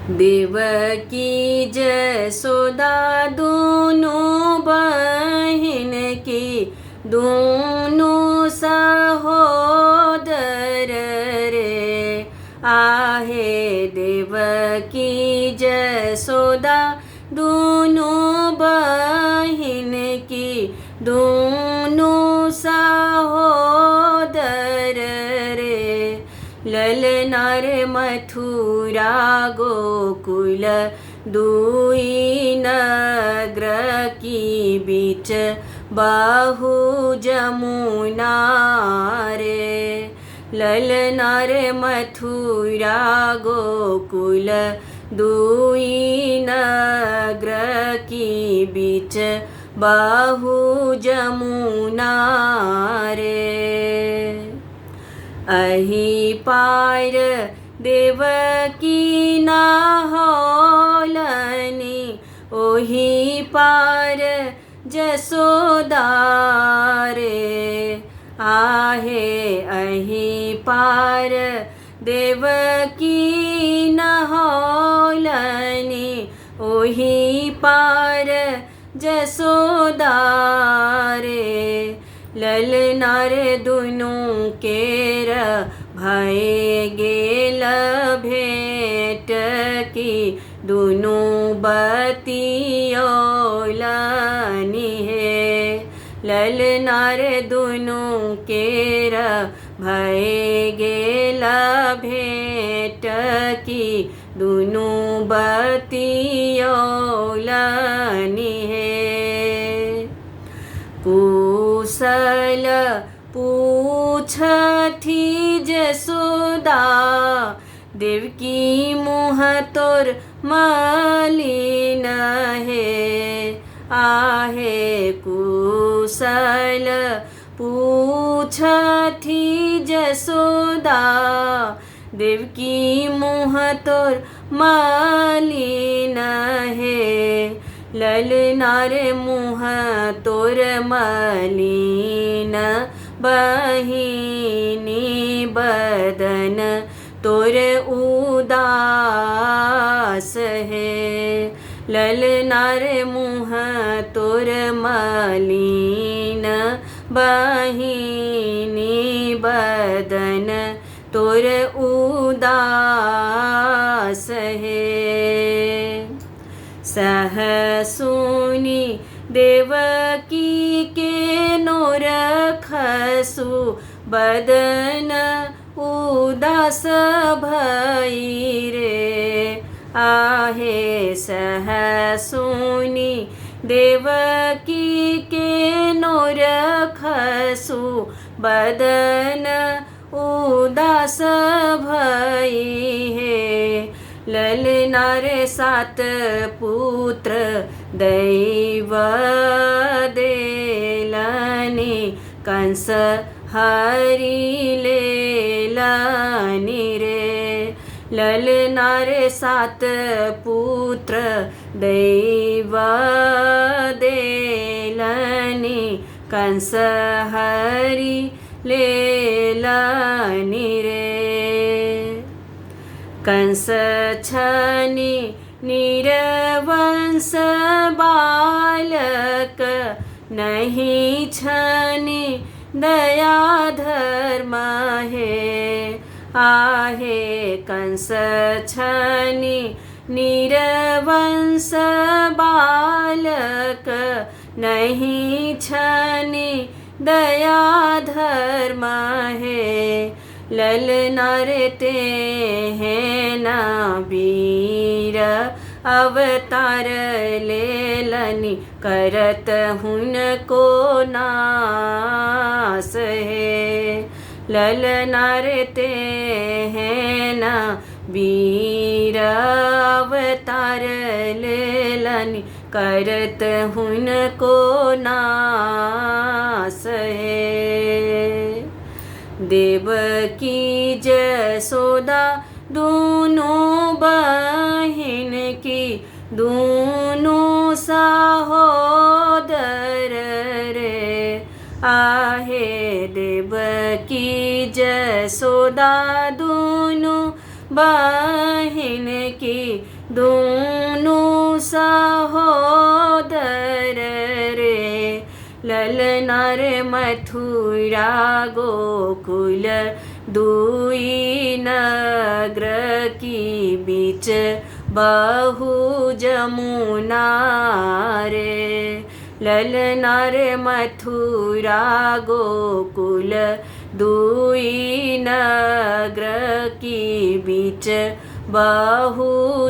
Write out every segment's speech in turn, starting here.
देवकी जसोदा दोनों बहन की दोनों सहोदर रे। आहे देवकी जसोदा दोनों बहन की दोनों सहोदर रे। ललनार मथुरा गोकुल दुई नगर की बीच बाहु जमुना रे। ललनार मथुरा गोकुल दुई नगर की बीच बाहु जमुना रे। अहि पार देवकी नहौलनि ओहि पार जसोदा रे। आहे अहि पार देवकी नहौलनि ओहि पार जसोदा रे। ललनार दुनू केर भय गेल भेंट की दुनू बतियौलनि हे। ललनार दुनू केर भय गेल भेंट की दुनू बतियौलनि हे। कुशल पूछथी जसोदा देवकी मुँह तोर मलिन हे। आहे कुशल पूछथी जसोदा देवकी मुँह तोर मलिन हे। ललनार मुँह तोर मलिन बहिनी बदन तोर उदास है। ललनार मुँह तोर मलिन बहिनी बदन तोर उदास है। सहसुनी देवकी के नोर खसु बदन उदास भई रे। आहे सहसुनी देवकी के नोर खसु बदन उदास भई है। ललनार सात पुत्र दैव देलनि कंस हरि लेलनि रे। ललनार सात पुत्र दैव देलनि कंस हरि लेलनि रे। कंस छनि निरवंश बालक नहीं छनि दया धर्म हे। आहे कंस छनि निरवंश बालक नहीं छनि दया धर्म हे। ललनार ते हैं ना वीर अवतार लेलनि करत हुनको नास है। ललनार ते हैं ना वीर अवतार लेलनि करत हुनको नास है। देवकी जसोदा दोनों बहन की दोनों सहोदर रे। आहे देवकी जसोदा दोनों बहन की दोनों सहोदर रे। ललना रे मथुरा गोकुल दुई नगर की बीच बहु जमुना रे। ललना रे मथुरा गोकुल दुई नगर की बीच बहु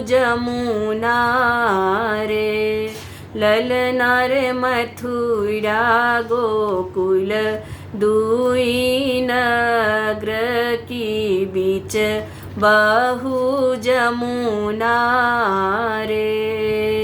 जमुना रे। ललना रे मथुरा गोकुल दुई नगर की बीच बहु जमुना रे।